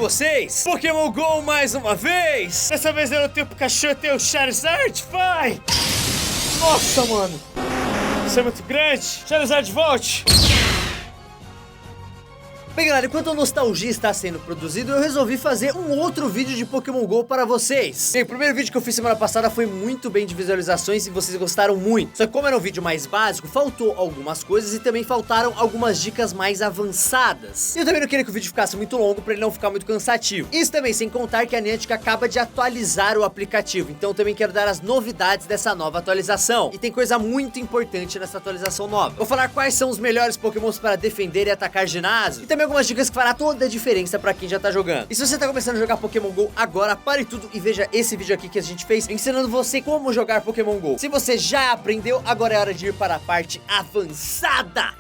vocês Pokémon GO mais uma vez. Dessa vez eu não tenho o Pikachu, eu tenho o Charizard, vai! Nossa, mano, isso é muito grande. Charizard, volte! Bem, galera, enquanto a nostalgia está sendo produzido, eu resolvi fazer um outro vídeo de Pokémon GO para vocês. Bem, o primeiro vídeo que eu fiz semana passada foi muito bem de visualizações e vocês gostaram muito. Só que como era um vídeo mais básico, faltou algumas coisas e também faltaram algumas dicas mais avançadas. E eu também não queria que o vídeo ficasse muito longo para ele não ficar muito cansativo. Isso também sem contar que a Niantic acaba de atualizar o aplicativo, então eu também quero dar as novidades dessa nova atualização. E tem coisa muito importante nessa atualização nova. Vou falar quais são os melhores Pokémons para defender e atacar ginásio, e também algumas dicas que fará toda a diferença pra quem já tá jogando. E se você tá começando a jogar Pokémon GO agora, pare tudo e veja esse vídeo aqui que a gente fez ensinando você como jogar Pokémon GO. Se você já aprendeu, agora é hora de ir para a parte avançada.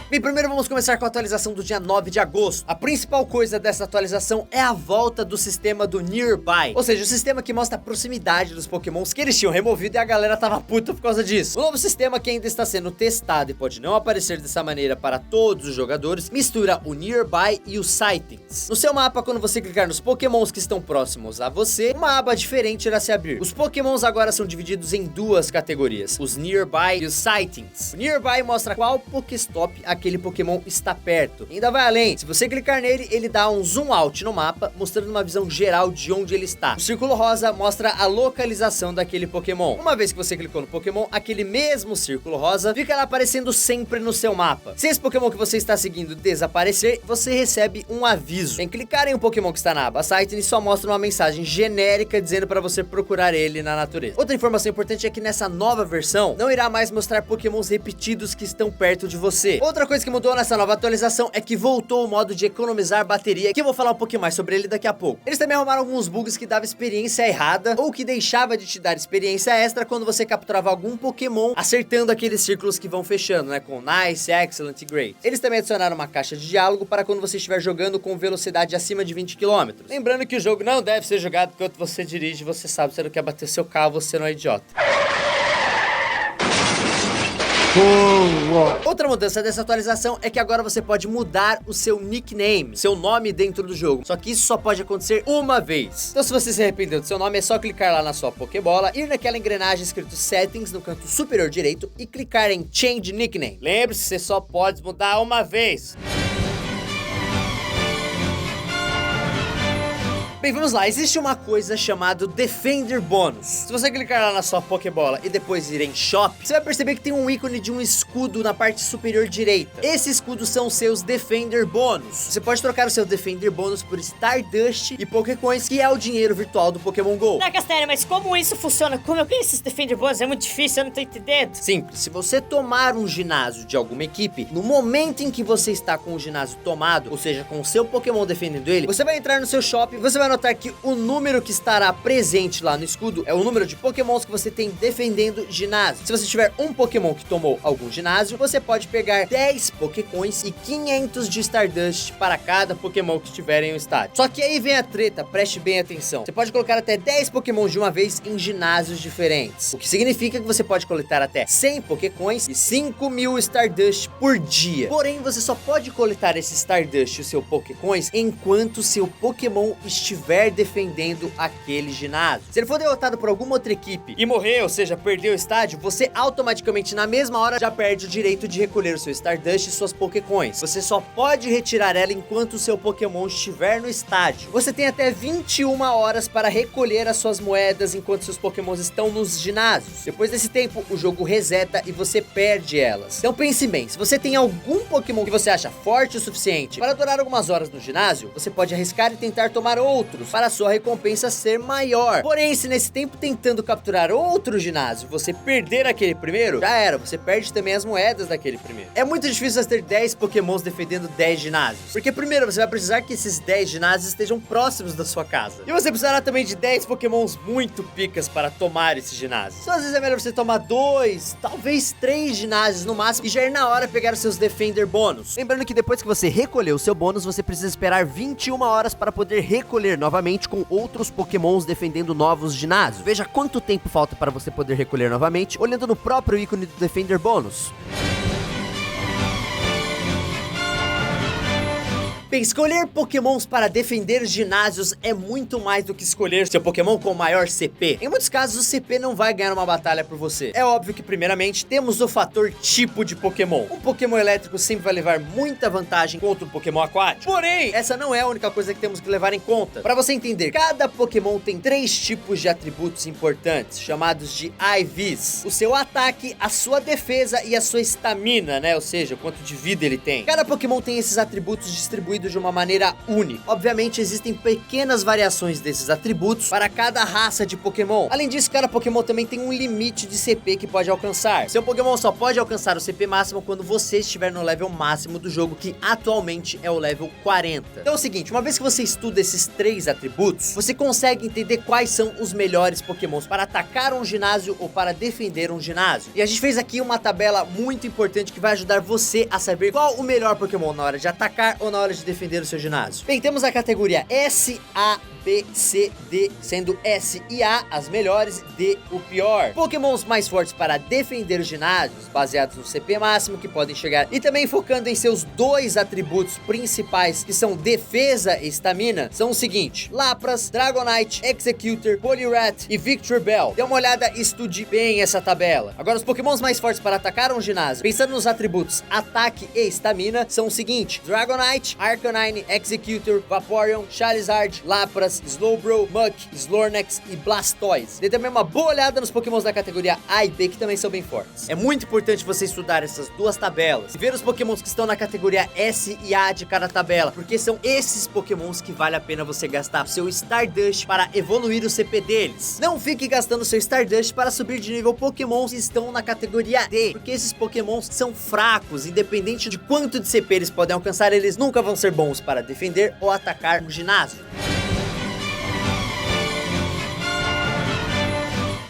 Bem, primeiro vamos começar com a atualização do dia 9 de agosto. A principal coisa dessa atualização é a volta do sistema do Nearby, ou seja, o sistema que mostra a proximidade dos Pokémons que eles tinham removido e a galera tava puta por causa disso. O novo sistema, que ainda está sendo testado e pode não aparecer dessa maneira para todos os jogadores, mistura o Nearby e os Sightings. No seu mapa, quando você clicar nos Pokémons que estão próximos a você, uma aba diferente irá se abrir. Os Pokémons agora são divididos em duas categorias, os Nearby e os Sightings. O Nearby mostra qual Pokéstop aquele Pokémon está perto. E ainda vai além, se você clicar nele, ele dá um zoom out no mapa, mostrando uma visão geral de onde ele está. O círculo rosa mostra a localização daquele Pokémon. Uma vez que você clicou no Pokémon, aquele mesmo círculo rosa ficará aparecendo sempre no seu mapa. Se esse Pokémon que você está seguindo desaparecer, você recebe um aviso. Sem clicar em um Pokémon que está na aba Sightings, só mostra uma mensagem genérica dizendo para você procurar ele na natureza. Outra informação importante é que nessa nova versão, não irá mais mostrar Pokémons repetidos que estão perto de você. Outra coisa que mudou nessa nova atualização é que voltou o modo de economizar bateria, que eu vou falar um pouquinho mais sobre ele daqui a pouco. Eles também arrumaram alguns bugs que davam experiência errada, ou que deixava de te dar experiência extra quando você capturava algum Pokémon, acertando aqueles círculos que vão fechando, né, com Nice, Excellent e Great. Eles também adicionaram uma caixa de diálogo para quando você estiver jogando com velocidade acima de 20 km. Lembrando que o jogo não deve ser jogado enquanto você dirige, você sabe, você não quer bater seu carro, você não é idiota. Outra mudança dessa atualização é que agora você pode mudar o seu nickname, seu nome dentro do jogo. Só que isso só pode acontecer uma vez. Então se você se arrependeu do seu nome, é só clicar lá na sua Pokébola, ir naquela engrenagem escrito Settings no canto superior direito e clicar em Change Nickname. Lembre-se, você só pode mudar uma vez. Bem, vamos lá, existe uma coisa chamada Defender Bonus. Se você clicar lá na sua Pokébola e depois ir em Shop, você vai perceber que tem um ícone de um escudo na parte superior direita. Esse escudo são os seus Defender Bonus. Você pode trocar o seu Defender Bonus por Stardust e Pokécoins, que é o dinheiro virtual do Pokémon GO. Tá, Castanha, mas como isso funciona? Como eu ganho esses Defender Bonus? É muito difícil, eu não tô entendendo. Simples, se você tomar um ginásio de alguma equipe, no momento em que você está com o ginásio tomado, ou seja, com o seu Pokémon defendendo ele, você vai entrar no seu Shop e você vai notar que o número que estará presente lá no escudo é o número de Pokémons que você tem defendendo ginásio. Se você tiver um Pokémon que tomou algum ginásio, você pode pegar 10 Pokécoins e 500 de Stardust para cada Pokémon que estiver em um estádio. Só que aí vem a treta, preste bem atenção. Você pode colocar até 10 Pokémons de uma vez em ginásios diferentes, o que significa que você pode coletar até 100 Pokécoins e 5.000 Stardust por dia. Porém, você só pode coletar esse Stardust e o seu Pokécoins enquanto seu Pokémon estiver defendendo aquele ginásio. Se ele for derrotado por alguma outra equipe e morrer, ou seja, perdeu o estádio, você automaticamente na mesma hora já perde o direito de recolher o seu Stardust e suas Pokécoins. Você só pode retirar ela enquanto o seu Pokémon estiver no estádio. Você tem até 21 horas para recolher as suas moedas enquanto seus Pokémons estão nos ginásios. Depois desse tempo, o jogo reseta e você perde elas. Então pense bem, se você tem algum Pokémon que você acha forte o suficiente para durar algumas horas no ginásio, você pode arriscar e tentar tomar outros para a sua recompensa ser maior. Porém, se nesse tempo tentando capturar outro ginásio, você perder aquele primeiro, já era, você perde também as moedas daquele primeiro. É muito difícil você ter 10 Pokémons defendendo 10 ginásios, porque primeiro você vai precisar que esses 10 ginásios estejam próximos da sua casa. E você precisará também de 10 Pokémons muito picas para tomar esse ginásio. Então às vezes é melhor você tomar 2, talvez 3 ginásios no máximo, e já ir na hora pegar os seus Defender Bônus. Lembrando que depois que você recolher o seu bônus, você precisa esperar 21 horas para poder recolher novamente com outros Pokémons defendendo novos ginásios. Veja quanto tempo falta para você poder recolher novamente, olhando no próprio ícone do Defender Bônus. Bem, escolher pokémons para defender ginásios é muito mais do que escolher seu pokémon com maior CP. Em muitos casos, o CP não vai ganhar uma batalha por você. É óbvio que, primeiramente, temos o fator tipo de pokémon. Um pokémon elétrico sempre vai levar muita vantagem contra um pokémon aquático. Porém, essa não é a única coisa que temos que levar em conta. Para você entender, cada pokémon tem 3 tipos de atributos importantes, chamados de IVs. O seu ataque, a sua defesa e a sua estamina, né? Ou seja, quanto de vida ele tem. Cada pokémon tem esses atributos distribuídos de uma maneira única. Obviamente, existem pequenas variações desses atributos para cada raça de pokémon. Além disso, cada pokémon também tem um limite de CP que pode alcançar. Seu pokémon só pode alcançar o CP máximo quando você estiver no level máximo do jogo, que atualmente é o level 40. Então é o seguinte, uma vez que você estuda esses 3 atributos, você consegue entender quais são os melhores pokémons para atacar um ginásio ou para defender um ginásio. E a gente fez aqui uma tabela muito importante que vai ajudar você a saber qual o melhor pokémon na hora de atacar ou na hora de defender o seu ginásio. Bem, temos a categoria S, A, B, C, D, sendo S e A as melhores, D o pior. Pokémons mais fortes para defender os ginásios, baseados no CP máximo que podem chegar, e também focando em seus 2 atributos principais, que são defesa e estamina, são o seguinte: Lapras, Dragonite, Executor, Poliwrath e Victor Bell. Dê uma olhada e estude bem essa tabela. Agora, os Pokémons mais fortes para atacar um ginásio, pensando nos atributos ataque e estamina, são o seguinte: Dragonite, Arcanine, Executor, Vaporeon, Charizard, Lapras, Slowbro, Muk, Snorlax e Blastoise. Dê também uma boa olhada nos pokémons da categoria A e B, que também são bem fortes. É muito importante você estudar essas 2 tabelas e ver os pokémons que estão na categoria S e A de cada tabela, porque são esses pokémons que vale a pena você gastar o seu Stardust para evoluir o CP deles. Não fique gastando seu Stardust para subir de nível pokémons que estão na categoria D, porque esses pokémons são fracos, independente de quanto de CP eles podem alcançar, eles nunca vão ser bons para defender ou atacar no ginásio.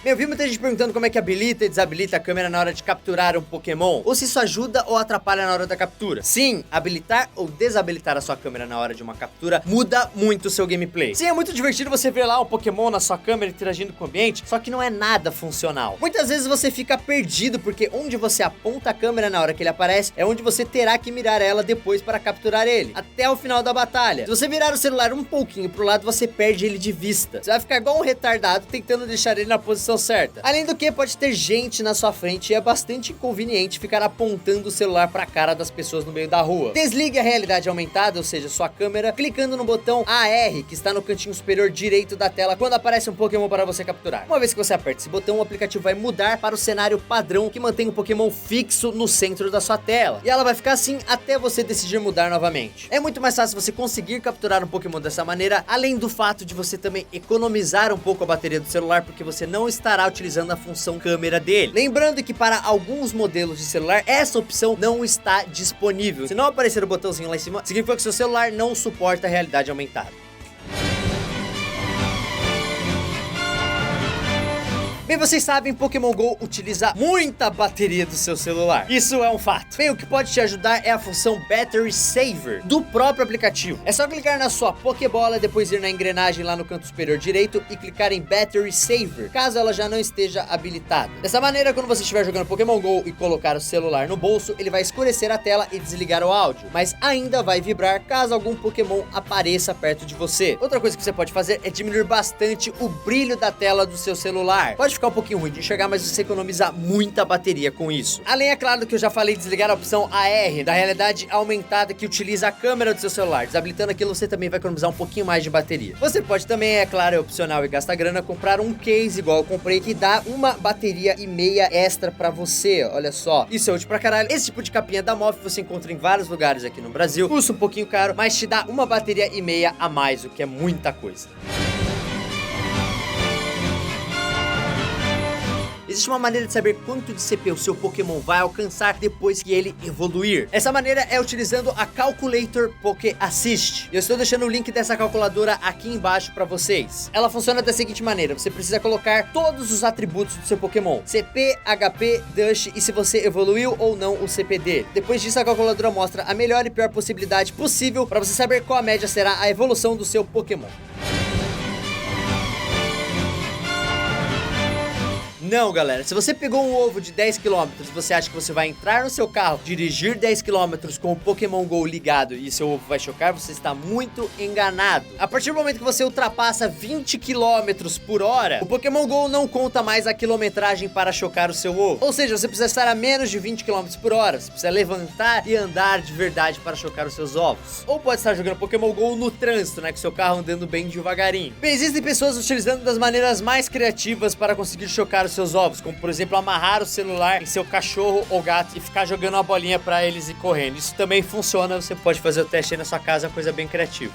Eu vi muita gente perguntando como é que habilita e desabilita a câmera na hora de capturar um Pokémon, ou se isso ajuda ou atrapalha na hora da captura. Sim, habilitar ou desabilitar a sua câmera na hora de uma captura muda muito o seu gameplay. Sim, é muito divertido você ver lá um Pokémon na sua câmera interagindo com o ambiente, só que não é nada funcional. Muitas vezes você fica perdido, porque onde você aponta a câmera na hora que ele aparece, é onde você terá que mirar ela depois para capturar ele, até o final da batalha. Se você virar o celular um pouquinho pro lado, você perde ele de vista. Você vai ficar igual um retardado tentando deixar ele na posição certa. Além do que, pode ter gente na sua frente e é bastante inconveniente ficar apontando o celular pra cara das pessoas no meio da rua. Desligue a realidade aumentada, ou seja, sua câmera, clicando no botão AR, que está no cantinho superior direito da tela, quando aparece um Pokémon para você capturar. Uma vez que você aperta esse botão, o aplicativo vai mudar para o cenário padrão, que mantém o Pokémon fixo no centro da sua tela. E ela vai ficar assim até você decidir mudar novamente. É muito mais fácil você conseguir capturar um Pokémon dessa maneira, além do fato de você também economizar um pouco a bateria do celular, porque você não estará utilizando a função câmera dele. Lembrando que para alguns modelos de celular, essa opção não está disponível. Se não aparecer o botãozinho lá em cima, significa que seu celular não suporta a realidade aumentada. Bem, vocês sabem, Pokémon GO utiliza muita bateria do seu celular. Isso é um fato. Bem, o que pode te ajudar é a função Battery Saver do próprio aplicativo. É só clicar na sua Pokébola, depois ir na engrenagem lá no canto superior direito e clicar em Battery Saver, caso ela já não esteja habilitada. Dessa maneira, quando você estiver jogando Pokémon GO e colocar o celular no bolso, ele vai escurecer a tela e desligar o áudio, mas ainda vai vibrar caso algum Pokémon apareça perto de você. Outra coisa que você pode fazer é diminuir bastante o brilho da tela do seu celular. Pode ficar um pouquinho ruim de enxergar, mas você economiza muita bateria com isso. Além, é claro, que eu já falei de desligar a opção AR da realidade aumentada, que utiliza a câmera do seu celular. Desabilitando aquilo, você também vai economizar um pouquinho mais de bateria. Você pode também, é claro, é opcional e gasta grana, comprar um case igual eu comprei, que dá uma bateria e meia extra pra você. Olha só, isso é útil pra caralho. Esse tipo de capinha da MOF você encontra em vários lugares aqui no Brasil. Custa um pouquinho caro, mas te dá uma bateria e meia a mais, o que é muita coisa. Existe uma maneira de saber quanto de CP o seu Pokémon vai alcançar depois que ele evoluir. Essa maneira é utilizando a Calculator Poké Assist. Eu estou deixando o link dessa calculadora aqui embaixo para vocês. Ela funciona da seguinte maneira: você precisa colocar todos os atributos do seu Pokémon: CP, HP, Dash e se você evoluiu ou não o CP dele. Depois disso, a calculadora mostra a melhor e pior possibilidade possível para você saber qual a média será a evolução do seu Pokémon. Não, galera, se você pegou um ovo de 10 km e você acha que você vai entrar no seu carro, dirigir 10 km com o Pokémon GO ligado e seu ovo vai chocar, você está muito enganado. A partir do momento que você ultrapassa 20 km por hora, o Pokémon GO não conta mais a quilometragem para chocar o seu ovo. Ou seja, você precisa estar a menos de 20 km por hora, você precisa levantar e andar de verdade para chocar os seus ovos. Ou pode estar jogando Pokémon GO no trânsito, né, com seu carro andando bem devagarinho. Bem, existem pessoas utilizando das maneiras mais criativas para conseguir chocar os seus ovos, como por exemplo amarrar o celular em seu cachorro ou gato e ficar jogando uma bolinha para eles e correndo. Isso também funciona, você pode fazer o teste aí na sua casa, coisa bem criativa.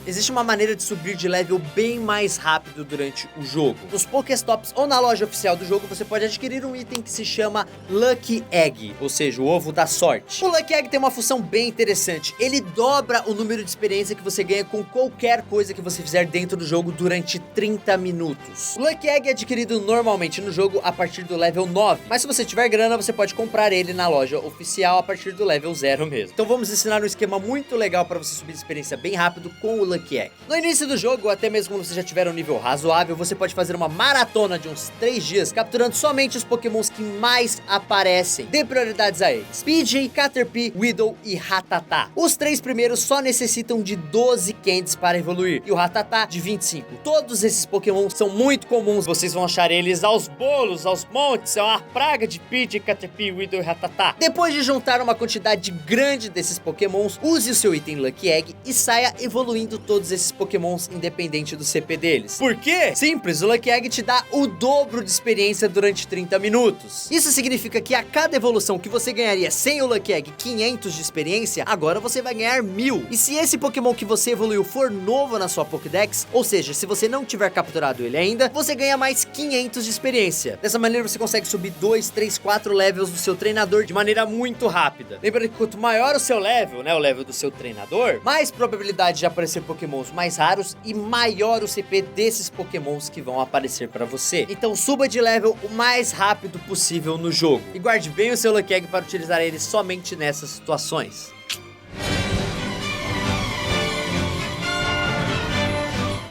Existe uma maneira de subir de level bem mais rápido durante o jogo. Nos Pokéstops ou na loja oficial do jogo, você pode adquirir um item que se chama Lucky Egg, ou seja, o ovo da sorte. O Lucky Egg tem uma função bem interessante. Ele dobra o número de experiência que você ganha com qualquer coisa que você fizer dentro do jogo durante 30 minutos. O Lucky Egg é adquirido normalmente no jogo a partir do level 9, mas se você tiver grana, você pode comprar ele na loja oficial a partir do level 0 mesmo. Então vamos ensinar um esquema muito legal para você subir de experiência bem rápido com o Lucky Egg. No início do jogo, até mesmo quando você já tiver um nível razoável, você pode fazer uma maratona de uns 3 dias, capturando somente os pokémons que mais aparecem. Dê prioridades a eles: Pidgey, Caterpie, Weedle e Rattata. Os 3 primeiros só necessitam de 12 candies para evoluir, e o Rattata de 25. Todos esses pokémons são muito comuns, vocês vão achar eles aos bolos, aos montes, é uma praga de Pidgey, Caterpie, Weedle e Rattata. Depois de juntar uma quantidade grande desses pokémons, use o seu item Lucky Egg e saia evoluindo todos esses pokémons independente do CP deles. Por quê? Simples, o Lucky Egg te dá o dobro de experiência durante 30 minutos. Isso significa que a cada evolução que você ganharia sem o Lucky Egg 500 de experiência, agora você vai ganhar 1000. E se esse pokémon que você evoluiu for novo na sua Pokédex, ou seja, se você não tiver capturado ele ainda, você ganha mais 500 de experiência. Dessa maneira você consegue subir 2, 3, 4 levels do seu treinador de maneira muito rápida. Lembrando que quanto maior o seu level, né, o level do seu treinador, mais probabilidade de aparecer pokémons mais raros e maior o CP desses pokémons que vão aparecer pra você. Então suba de level o mais rápido possível no jogo. E guarde bem o seu Lucky Egg para utilizar ele somente nessas situações.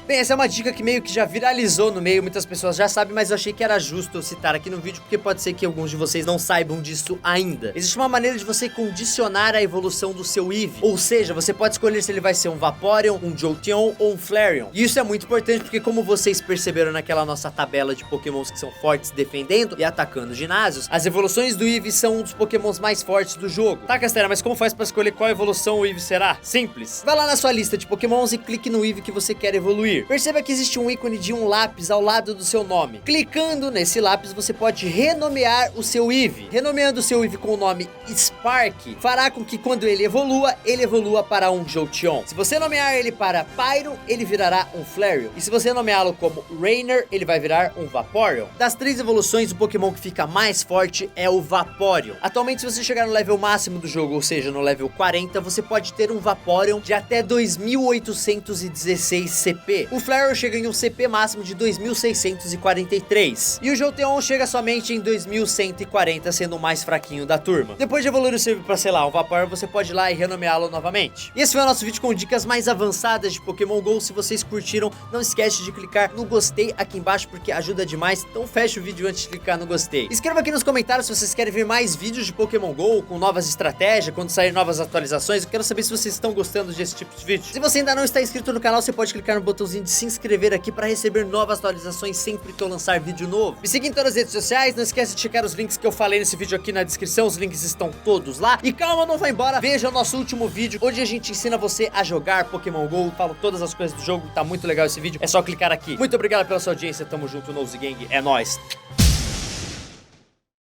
Bem, essa é uma dica que meio que já viralizou no meio, muitas pessoas já sabem, mas eu achei que era justo eu citar aqui no vídeo, porque pode ser que alguns de vocês não saibam disso ainda. Existe uma maneira de você condicionar a evolução do seu Eevee, ou seja, você pode escolher se ele vai ser um Vaporeon, um Jolteon ou um Flareon. E isso é muito importante porque, como vocês perceberam naquela nossa tabela de pokémons que são fortes defendendo e atacando ginásios, as evoluções do Eevee são um dos pokémons mais fortes do jogo. Tá, Castanha, mas como faz pra escolher qual evolução o Eevee será? Simples. Vai lá na sua lista de pokémons e clique no Eevee que você quer evoluir. Perceba que existe um ícone de um lápis ao lado do seu nome. Clicando nesse lápis, você pode renomear o seu Eevee. Renomeando o seu Eevee com o nome Spark, fará com que quando ele evolua para um Jolteon. Se você nomear ele para Pyro, ele virará um Flareon. E se você nomeá-lo como Rainer, ele vai virar um Vaporeon. Das 3 evoluções, o Pokémon que fica mais forte é o Vaporeon. Atualmente, se você chegar no level máximo do jogo, ou seja, no level 40, você pode ter um Vaporeon de até 2816 CP. O Flareon chega em um CP máximo de 2643. E o Jolteon chega somente em 2140, sendo o mais fraquinho da turma. Depois de evoluir o seu para, sei lá, um Vaporeon, você pode ir lá e renomeá-lo novamente. E esse foi o nosso vídeo com dicas mais avançadas de Pokémon GO. Se vocês curtiram, não esquece de clicar no gostei aqui embaixo, porque ajuda demais. Então fecha o vídeo antes de clicar no gostei. Escreva aqui nos comentários se vocês querem ver mais vídeos de Pokémon GO, com novas estratégias, quando sair novas atualizações. Eu quero saber se vocês estão gostando desse tipo de vídeo. Se você ainda não está inscrito no canal, você pode clicar no botãozinho de se inscrever aqui para receber novas atualizações sempre que eu lançar vídeo novo. Me siga em todas as redes sociais, não esquece de checar os links que eu falei nesse vídeo aqui na descrição, os links estão todos lá. E calma, não vai embora, veja o nosso último vídeo, onde a gente ensina você a jogar Pokémon GO, falo todas as coisas do jogo, tá muito legal esse vídeo, é só clicar aqui. Muito obrigado pela sua audiência, tamo junto, Nose Gang, é nóis!